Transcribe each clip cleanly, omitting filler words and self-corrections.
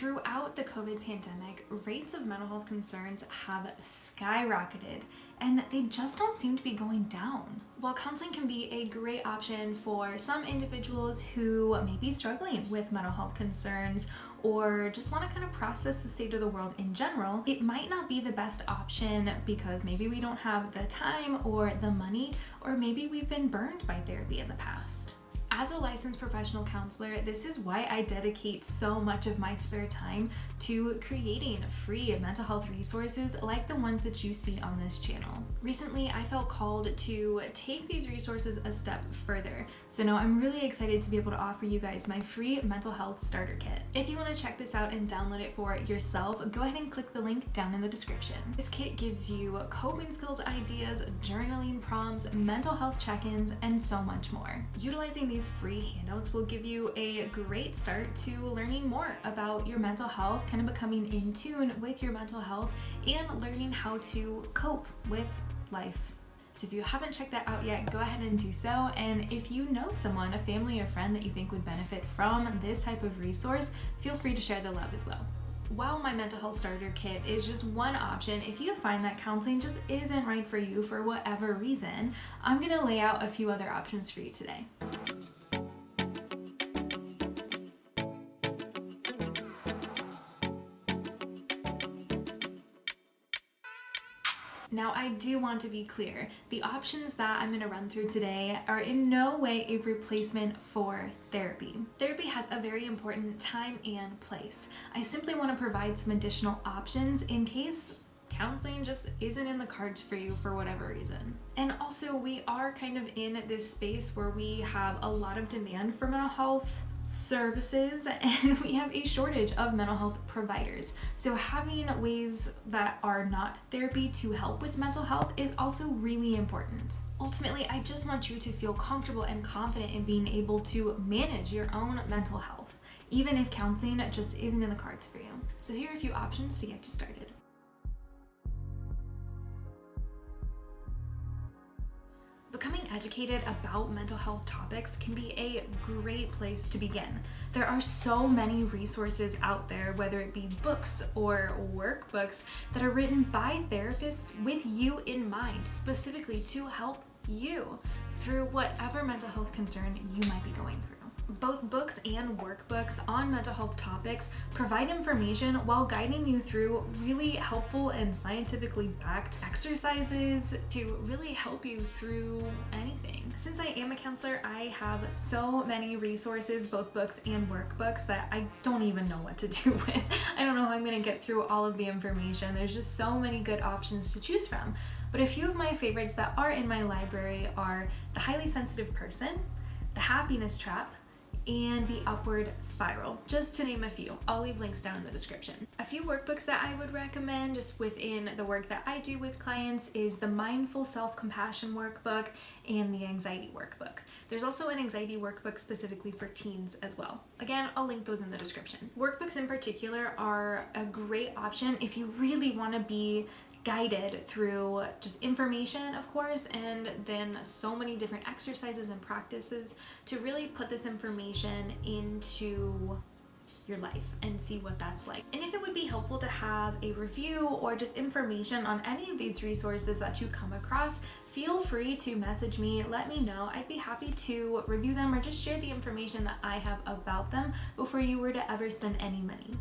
Throughout the COVID pandemic, rates of mental health concerns have skyrocketed, and they just don't seem to be going down. While counseling can be a great option for some individuals who may be struggling with mental health concerns or just want to kind of process the state of the world in general, it might not be the best option because maybe we don't have the time or the money, or maybe we've been burned by therapy in the past. As a licensed professional counselor, this is why I dedicate so much of my spare time to creating free mental health resources like the ones that you see on this channel. Recently, I felt called to take these resources a step further. So now I'm really excited to be able to offer you guys my free mental health starter kit. If you want to check this out and download it for yourself, go ahead and click the link down in the description. This kit gives you coping skills ideas, journaling prompts, mental health check-ins, and so much more. Utilizing these free handouts will give you a great start to learning more about your mental health, kind of becoming in tune with your mental health, and learning how to cope with life. So if you haven't checked that out yet, go ahead and do so. And if you know someone, a family or friend that you think would benefit from this type of resource, feel free to share the love as well. While my mental health starter kit is just one option, if you find that counseling just isn't right for you for whatever reason, I'm going to lay out a few other options for you today. Now, I do want to be clear, the options that I'm going to run through today are in no way a replacement for therapy. Therapy has a very important time and place. I simply want to provide some additional options in case counseling just isn't in the cards for you for whatever reason. And also, we are kind of in this space where we have a lot of demand for mental health services, and we have a shortage of mental health providers. So having ways that are not therapy to help with mental health is also really important. Ultimately, I just want you to feel comfortable and confident in being able to manage your own mental health, even if counseling just isn't in the cards for you. So here are a few options to get you started. Becoming educated about mental health topics can be a great place to begin. There are so many resources out there, whether it be books or workbooks, that are written by therapists with you in mind, specifically to help you through whatever mental health concern you might be going through. Both books and workbooks on mental health topics provide information while guiding you through really helpful and scientifically backed exercises to really help you through anything. Since I am a counselor, I have so many resources, both books and workbooks, that I don't even know what to do with. I don't know how I'm going to get through all of the information. There's just so many good options to choose from. But a few of my favorites that are in my library are The Highly Sensitive Person, The Happiness Trap, and The Upward Spiral, just to name a few. I'll leave links down in the description. A few workbooks that I would recommend just within the work that I do with clients is the Mindful Self-Compassion Workbook and the Anxiety Workbook. There's also an anxiety workbook specifically for teens as well. Again, I'll link those in the description. Workbooks in particular are a great option if you really want to be guided through just information, of course, and then so many different exercises and practices to really put this information into your life and see what that's like. And if it would be helpful to have a review or just information on any of these resources that you come across, feel free to message me, let me know. I'd be happy to review them or just share the information that I have about them before you were to ever spend any money.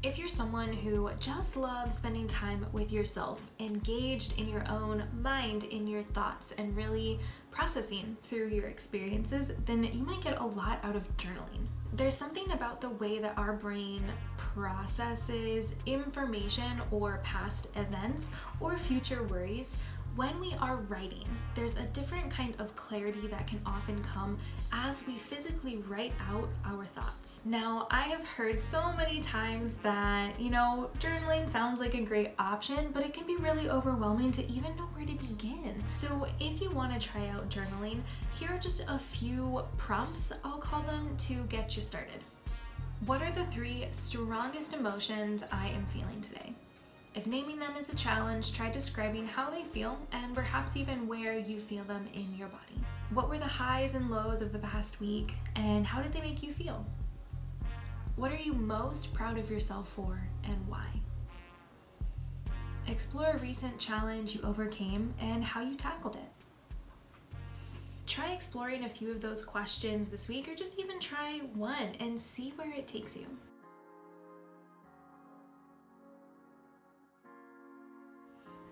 If you're someone who just loves spending time with yourself, engaged in your own mind, in your thoughts, and really processing through your experiences, then you might get a lot out of journaling. There's something about the way that our brain processes information or past events or future worries. When we are writing, there's a different kind of clarity that can often come as we physically write out our thoughts. Now, I have heard so many times that, journaling sounds like a great option, but it can be really overwhelming to even know where to begin. So if you want to try out journaling, here are just a few prompts, I'll call them, to get you started. What are the 3 strongest emotions I am feeling today? If naming them is a challenge, try describing how they feel and perhaps even where you feel them in your body. What were the highs and lows of the past week, and how did they make you feel? What are you most proud of yourself for, and why? Explore a recent challenge you overcame and how you tackled it. Try exploring a few of those questions this week, or just even try one and see where it takes you.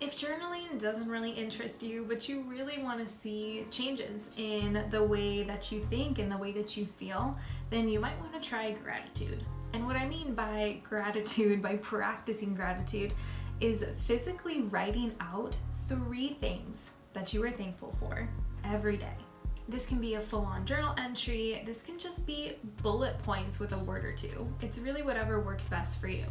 If journaling doesn't really interest you, but you really want to see changes in the way that you think and the way that you feel, then you might want to try gratitude. And what I mean by gratitude, by practicing gratitude, is physically writing out 3 things that you are thankful for every day. This can be a full-on journal entry. This can just be bullet points with a word or 2. It's really whatever works best for you.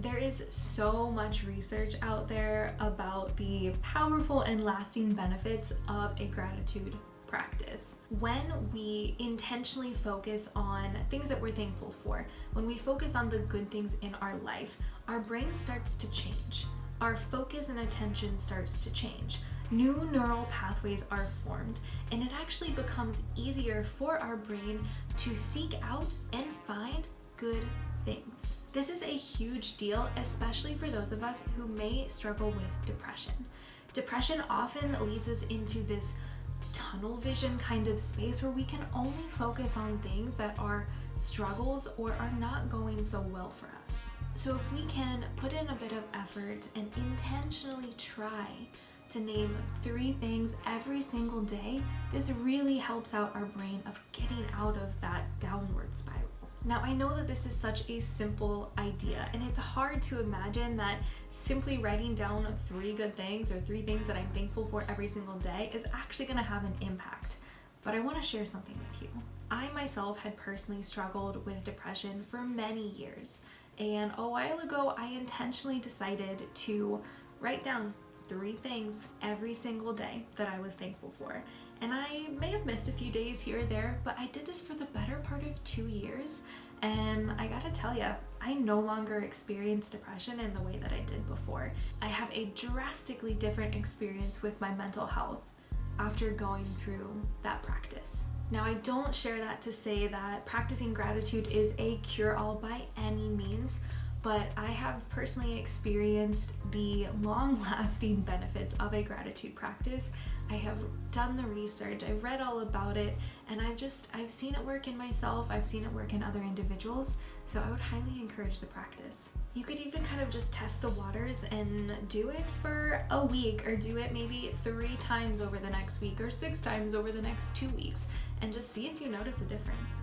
There is so much research out there about the powerful and lasting benefits of a gratitude practice. When we intentionally focus on things that we're thankful for, when we focus on the good things in our life, our brain starts to change. Our focus and attention starts to change. New neural pathways are formed, and it actually becomes easier for our brain to seek out and find good things. This is a huge deal, especially for those of us who may struggle with depression. Depression often leads us into this tunnel vision kind of space where we can only focus on things that are struggles or are not going so well for us. So if we can put in a bit of effort and intentionally try to name 3 things every single day, this really helps out our brain of getting out of that downward spiral. Now, I know that this is such a simple idea, and it's hard to imagine that simply writing down 3 good things or 3 things that I'm thankful for every single day is actually going to have an impact. But I want to share something with you. I myself had personally struggled with depression for many years, and a while ago I intentionally decided to write down 3 things every single day that I was thankful for. And I may have missed a few days here or there, but I did this for the better part of 2 years. And I gotta tell ya, I no longer experience depression in the way that I did before. I have a drastically different experience with my mental health after going through that practice. Now, I don't share that to say that practicing gratitude is a cure-all by any means, but I have personally experienced the long-lasting benefits of a gratitude practice. I have done the research, I've read all about it, and I've seen it work in myself, I've seen it work in other individuals, so I would highly encourage the practice. You could even kind of just test the waters and do it for a week, or do it maybe 3 times over the next week, or 6 times over the next 2 weeks, and just see if you notice a difference.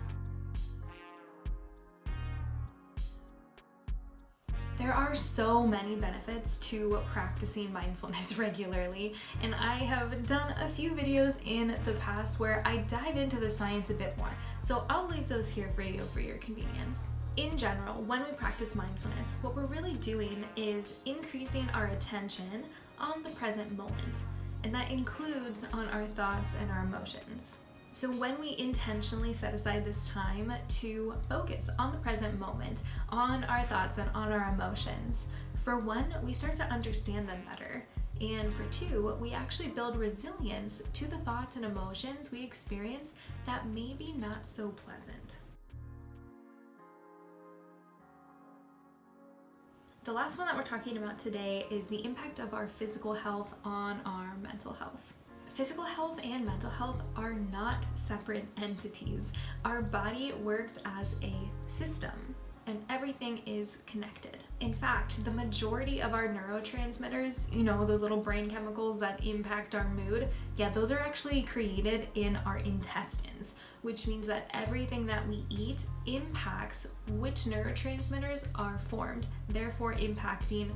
There are so many benefits to practicing mindfulness regularly, and I have done a few videos in the past where I dive into the science a bit more, so I'll leave those here for you for your convenience. In general, when we practice mindfulness, what we're really doing is increasing our attention on the present moment, and that includes on our thoughts and our emotions. So when we intentionally set aside this time to focus on the present moment, on our thoughts and on our emotions, for 1, we start to understand them better. And for 2, we actually build resilience to the thoughts and emotions we experience that may be not so pleasant. The last one that we're talking about today is the impact of our physical health on our mental health. Physical health and mental health are not separate entities. Our body works as a system, and everything is connected. In fact, the majority of our neurotransmitters, those little brain chemicals that impact our mood, those are actually created in our intestines, which means that everything that we eat impacts which neurotransmitters are formed, therefore impacting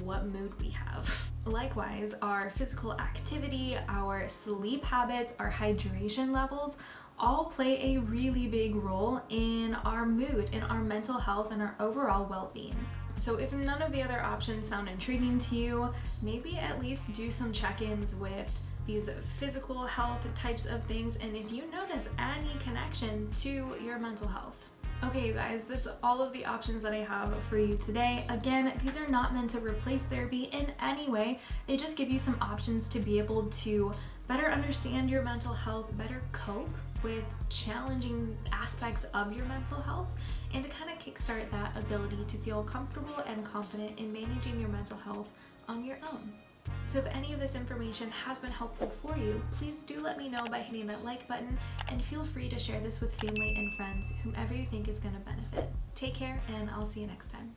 what mood we have. Likewise, our physical activity, our sleep habits, our hydration levels all play a really big role in our mood, in our mental health, and our overall well-being. So if none of the other options sound intriguing to you, maybe at least do some check-ins with these physical health types of things, and if you notice any connection to your mental health. Okay, you guys, that's all of the options that I have for you today. Again, these are not meant to replace therapy in any way. They just give you some options to be able to better understand your mental health, better cope with challenging aspects of your mental health, and to kind of kickstart that ability to feel comfortable and confident in managing your mental health on your own. So if any of this information has been helpful for you, please do let me know by hitting that like button, and feel free to share this with family and friends, whomever you think is going to benefit. Take care, and I'll see you next time.